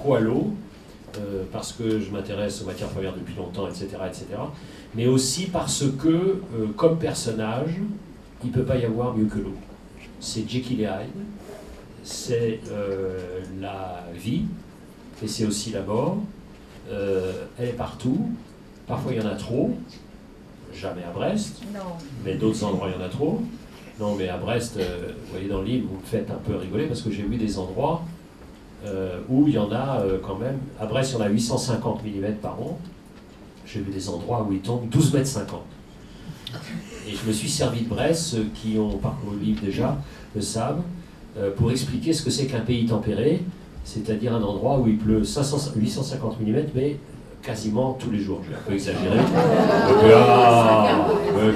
beaucoup à l'eau, parce que je m'intéresse aux matières premières depuis longtemps, etc., etc., mais aussi parce que, comme personnage, il ne peut pas y avoir mieux que l'eau. C'est Jekyll et Hyde, c'est la vie, et c'est aussi la mort. Elle est partout, parfois il y en a trop, jamais à Brest, Non. mais d'autres endroits il y en a trop. Non, mais à Brest, vous voyez dans l'île, vous me faites un peu rigoler, parce que j'ai vu des endroits où il y en a quand même, à Brest il y en a 850 mm par an, j'ai vu des endroits où il tombe 12,50 m. Et je me suis servi de Brest, ceux qui ont parcouru le livre déjà le savent, pour expliquer ce que c'est qu'un pays tempéré, c'est-à-dire un endroit où il pleut 850 mm, mais quasiment tous les jours. J'ai un peu exagéré.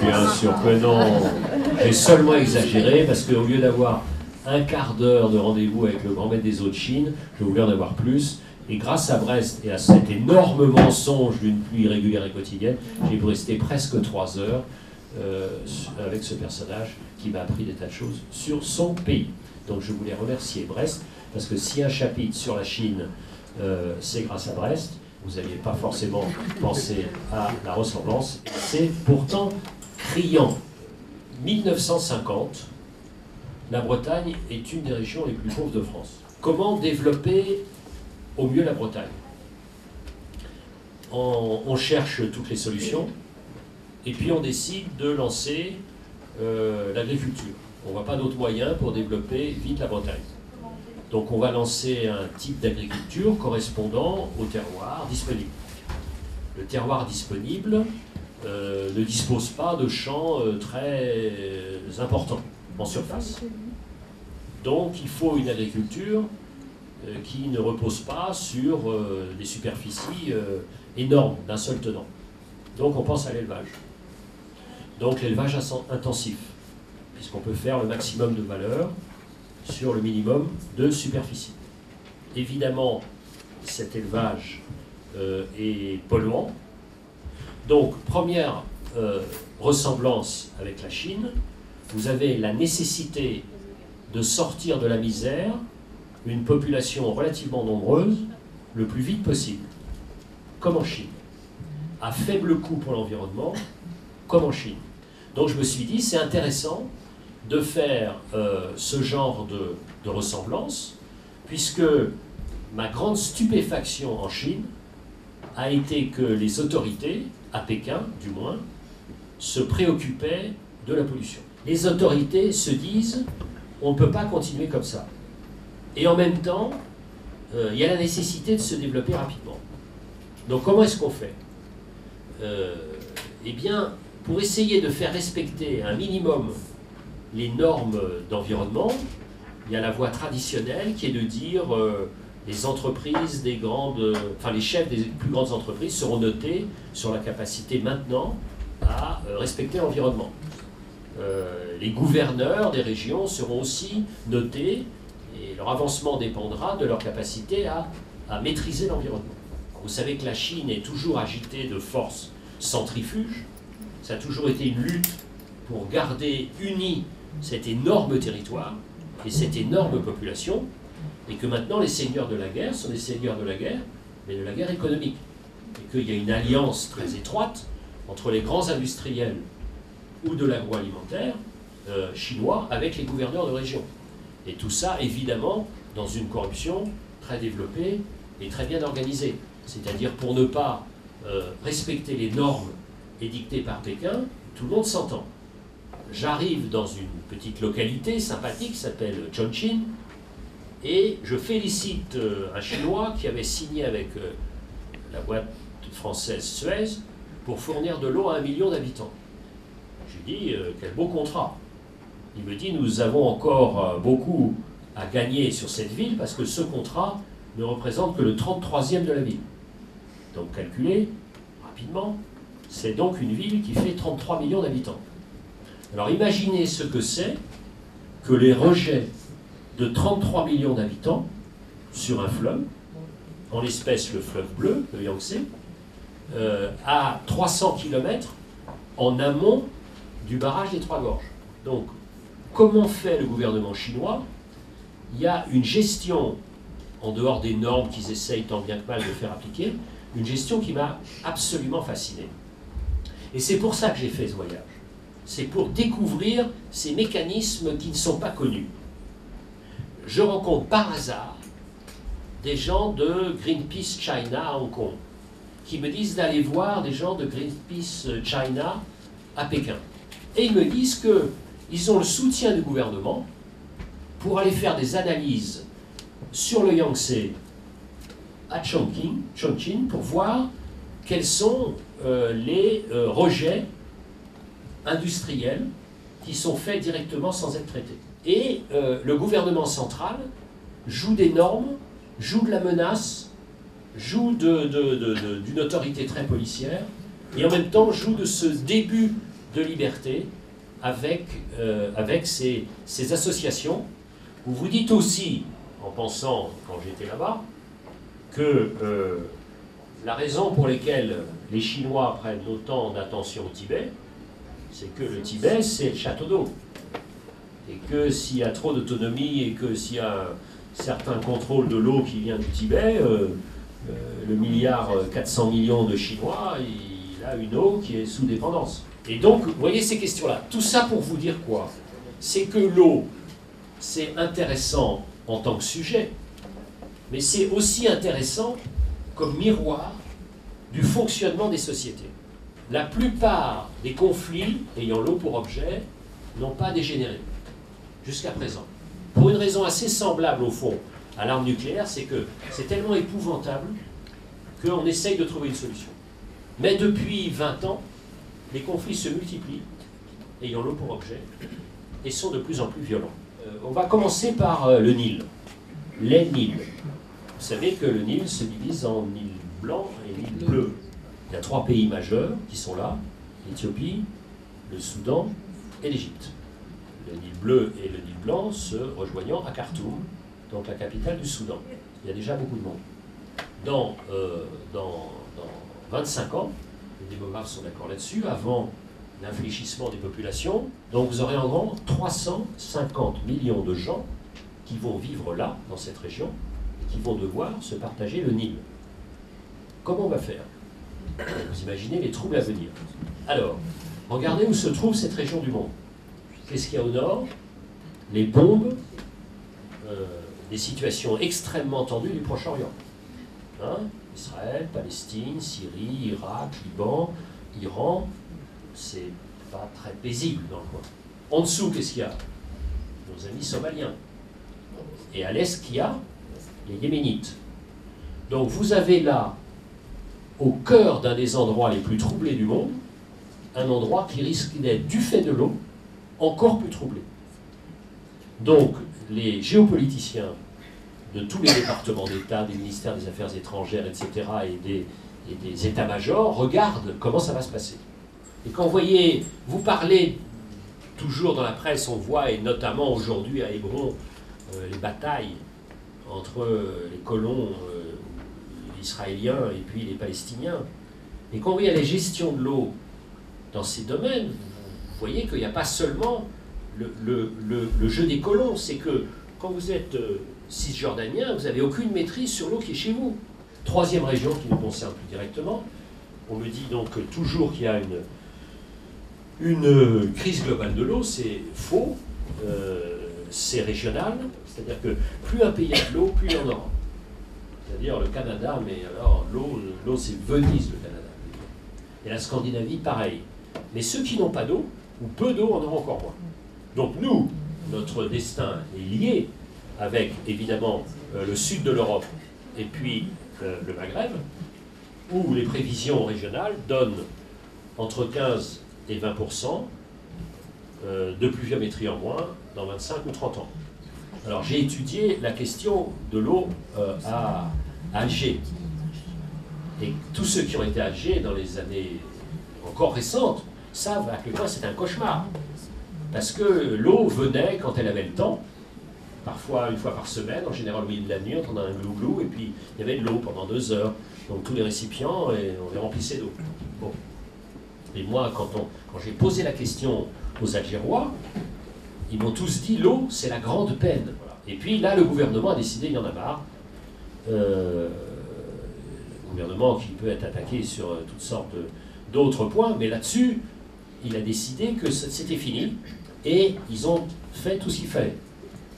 Bien sûr que non. J'ai seulement exagéré parce qu'au lieu d'avoir un quart d'heure de rendez-vous avec le grand maître des eaux de Chine, je voulais en avoir plus. Et grâce à Brest et à cet énorme mensonge d'une pluie régulière et quotidienne, j'ai pu rester presque 3 heures avec ce personnage qui m'a appris des tas de choses sur son pays. Donc je voulais remercier Brest, parce que si un chapitre sur la Chine, c'est grâce à Brest, vous n'aviez pas forcément pensé à la ressemblance, c'est pourtant criant. 1950, la Bretagne est une des régions les plus pauvres de France. Comment développer au mieux la Bretagne? On cherche toutes les solutions, et puis on décide de lancer l'agriculture. On ne voit pas d'autres moyens pour développer vite la Bretagne. Donc on va lancer un type d'agriculture correspondant au terroir disponible. Le terroir disponible ne dispose pas de champs très importants en surface. Donc il faut une agriculture qui ne repose pas sur des superficies énormes d'un seul tenant. Donc on pense à l'élevage. Donc l'élevage intensif, puisqu'on peut faire le maximum de valeur sur le minimum de superficie. Évidemment, cet élevage est polluant. Donc, première ressemblance avec la Chine, vous avez la nécessité de sortir de la misère une population relativement nombreuse le plus vite possible, comme en Chine, à faible coût pour l'environnement, comme en Chine. Donc je me suis dit, c'est intéressant de faire ce genre de ressemblance, puisque ma grande stupéfaction en Chine a été que les autorités, à Pékin du moins, se préoccupaient de la pollution. Les autorités se disent, on ne peut pas continuer comme ça. Et en même temps, il y a la nécessité de se développer rapidement. Donc comment est-ce qu'on fait? Eh bien, pour essayer de faire respecter un minimum les normes d'environnement, il y a la voie traditionnelle qui est de dire les entreprises des grandes, enfin les chefs des plus grandes entreprises seront notés sur la capacité maintenant à respecter l'environnement. Les gouverneurs des régions seront aussi notés et leur avancement dépendra de leur capacité à maîtriser l'environnement. Vous savez que la Chine est toujours agitée de forces centrifuges. Ça a toujours été une lutte pour garder uni cet énorme territoire et cette énorme population, et que maintenant les seigneurs de la guerre sont des seigneurs de la guerre, mais de la guerre économique. Et qu'il y a une alliance très étroite entre les grands industriels ou de l'agroalimentaire chinois avec les gouverneurs de région. Et tout ça, évidemment, dans une corruption très développée et très bien organisée. C'est-à-dire pour ne pas respecter les normes édictées par Pékin, tout le monde s'entend. J'arrive dans une petite localité sympathique qui s'appelle Chongqing, et je félicite un Chinois qui avait signé avec la boîte française Suez pour fournir de l'eau à 1 million d'habitants. Je lui dis, quel beau contrat. Il me dit, nous avons encore beaucoup à gagner sur cette ville parce que ce contrat ne représente que le 33e de la ville. Donc calculez rapidement, c'est donc une ville qui fait 33 millions d'habitants. Alors imaginez ce que c'est que les rejets de 33 millions d'habitants sur un fleuve, en l'espèce le fleuve bleu, le Yangtze, à 300 km en amont du barrage des Trois Gorges. Donc, comment fait le gouvernement chinois? Il y a une gestion en dehors des normes qu'ils essayent tant bien que mal de faire appliquer, une gestion qui m'a absolument fasciné. Et c'est pour ça que j'ai fait ce voyage. C'est pour découvrir ces mécanismes qui ne sont pas connus. Je rencontre par hasard des gens de Greenpeace China à Hong Kong, qui me disent d'aller voir des gens de Greenpeace China à Pékin. Et ils me disent qu'ils ont le soutien du gouvernement pour aller faire des analyses sur le Yangtze à Chongqing pour voir quels sont les rejets industriels qui sont faits directement sans être traités. Et le gouvernement central joue des normes, joue de la menace, joue d'une autorité très policière, et en même temps joue de ce début de liberté avec ces associations. Vous vous dites aussi, en pensant, quand j'étais là-bas, que la raison pour laquelle les Chinois prennent autant d'attention au Tibet, c'est que le Tibet, c'est le château d'eau. Et que s'il y a trop d'autonomie et que s'il y a un certain contrôle de l'eau qui vient du Tibet, le milliard 400 millions de Chinois, il a une eau qui est sous dépendance. Et donc, vous voyez ces questions-là. Tout ça pour vous dire quoi? C'est que l'eau, c'est intéressant en tant que sujet, mais c'est aussi intéressant comme miroir du fonctionnement des sociétés. La plupart des conflits ayant l'eau pour objet n'ont pas dégénéré, jusqu'à présent. Pour une raison assez semblable, au fond, à l'arme nucléaire, c'est que c'est tellement épouvantable qu'on essaye de trouver une solution. Mais depuis 20 ans, les conflits se multiplient, ayant l'eau pour objet, et sont de plus en plus violents. On va commencer par le Nil, les Nils. Vous savez que le Nil se divise en Nil blanc et Nil bleu. Il y a 3 pays majeurs qui sont là, l'Éthiopie, le Soudan et l'Égypte. Le Nil bleu et le Nil blanc se rejoignant à Khartoum, donc la capitale du Soudan. Il y a déjà beaucoup de monde. Dans 25 ans, les démographes sont d'accord là-dessus, avant l'infléchissement des populations, donc vous aurez en gros 350 millions de gens qui vont vivre là, dans cette région, et qui vont devoir se partager le Nil. Comment on va faire? Vous imaginez les troubles à venir. Alors, regardez où se trouve cette région du monde. Qu'est-ce qu'il y a au nord? Les bombes, des situations extrêmement tendues du Proche-Orient. Hein? Israël, Palestine, Syrie, Irak, Liban, Iran, c'est pas très paisible dans le coin. En dessous, qu'est-ce qu'il y a? Nos amis somaliens. Et à l'est, qu'il y a les Yéménites. Donc vous avez là, au cœur d'un des endroits les plus troublés du monde, un endroit qui risque d'être, du fait de l'eau, encore plus troublé. Donc les géopoliticiens de tous les départements d'État, des ministères des Affaires étrangères, etc., et des états-majors regardent comment ça va se passer. Et quand vous parlez, toujours dans la presse, on voit, et notamment aujourd'hui à Hébron, les batailles entre les colons israéliens et puis les Palestiniens. Et quand vous voyez la gestion de l'eau dans ces domaines, vous voyez qu'il n'y a pas seulement le jeu des colons, c'est que quand vous êtes cisjordanien, vous n'avez aucune maîtrise sur l'eau qui est chez vous. Troisième région qui nous concerne plus directement, on me dit donc toujours qu'il y a une crise globale de l'eau, c'est faux, c'est régional, c'est-à-dire que plus un pays a de l'eau, plus il y en aura. C'est-à-dire le Canada, mais alors l'eau c'est Venise, le Canada. Et la Scandinavie, pareil. Mais ceux qui n'ont pas d'eau, ou peu d'eau, en auront encore moins. Donc nous, notre destin est lié avec, évidemment, le sud de l'Europe et puis le Maghreb, où les prévisions régionales donnent entre 15 et 20% de pluviométrie en moins dans 25 ou 30 ans. Alors j'ai étudié la question de l'eau à Alger. Et tous ceux qui ont été à Alger dans les années encore récentes savent à quel point c'est un cauchemar. Parce que l'eau venait quand elle avait le temps, parfois une fois par semaine, en général au milieu de la nuit, on entendait un glou-glou, et puis il y avait de l'eau pendant 2 heures. Donc tous les récipients, et on les remplissait d'eau. Bon. Et moi, quand j'ai posé la question aux Algérois, ils m'ont tous dit l'eau, c'est la grande peine. Voilà. Et puis là, le gouvernement a décidé, il y en a marre, gouvernement qui peut être attaqué sur toutes sortes d'autres points, mais là-dessus, il a décidé que c'était fini, et ils ont fait tout ce qu'il fallait.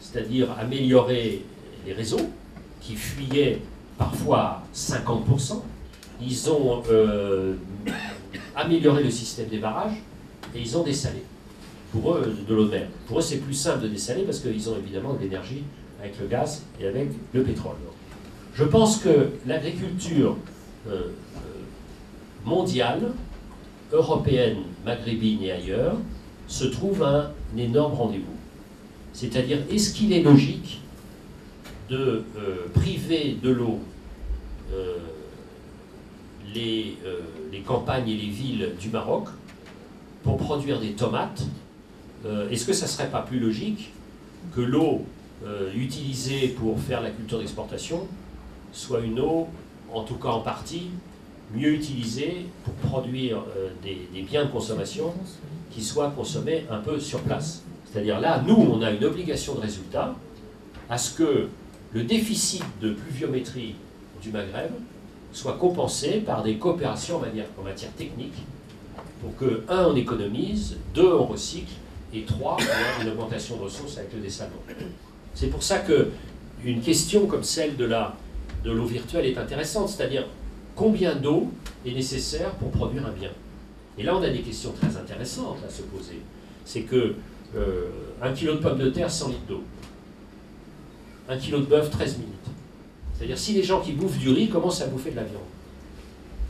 C'est-à-dire améliorer les réseaux, qui fuyaient parfois 50%. Ils ont amélioré le système des barrages, et ils ont dessalé. Pour eux, de l'eau de mer. Pour eux, c'est plus simple de dessaler, parce qu'ils ont évidemment de l'énergie avec le gaz et avec le pétrole. Je pense que l'agriculture mondiale, européenne, maghrébine et ailleurs, se trouve à un énorme rendez-vous. C'est-à-dire, est-ce qu'il est logique de priver de l'eau les campagnes et les villes du Maroc pour produire des tomates? Est-ce que ça ne serait pas plus logique que l'eau utilisée pour faire la culture d'exportation soit une eau, en tout cas en partie, mieux utilisée pour produire des biens de consommation qui soient consommés un peu sur place? C'est-à-dire là, nous, on a une obligation de résultat à ce que le déficit de pluviométrie du Maghreb soit compensé par des coopérations en matière technique pour que, 1, on économise, 2, on recycle, et 3, on a une augmentation de ressources avec le dessalement. C'est pour ça qu'une question comme celle de l'eau virtuelle est intéressante, c'est-à-dire combien d'eau est nécessaire pour produire un bien? Et là, on a des questions très intéressantes à se poser. C'est que 1 kilo de pommes de terre, 100 litres d'eau. 1 kilo de bœuf, 13 minutes. C'est-à-dire, si les gens qui bouffent du riz commencent à bouffer de la viande,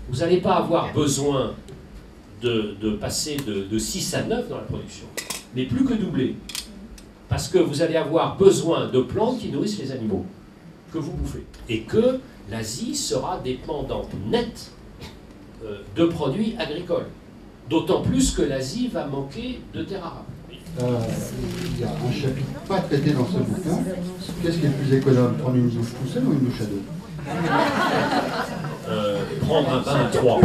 vous n'allez pas avoir besoin de passer de 6 à 9 dans la production, mais plus que doubler. Parce que vous allez avoir besoin de plantes qui nourrissent les animaux que vous bouffez. Et que l'Asie sera dépendante nette de produits agricoles. D'autant plus que l'Asie va manquer de terres arables. Il y a un chapitre pas traité dans ce bouquin. Qu'est-ce qui est le plus économe, prendre une douche tout seul ou une douche à deux? Prendre un bain à 3.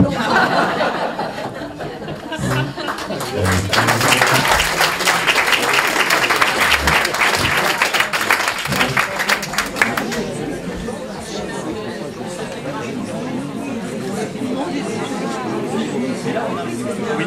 Oui.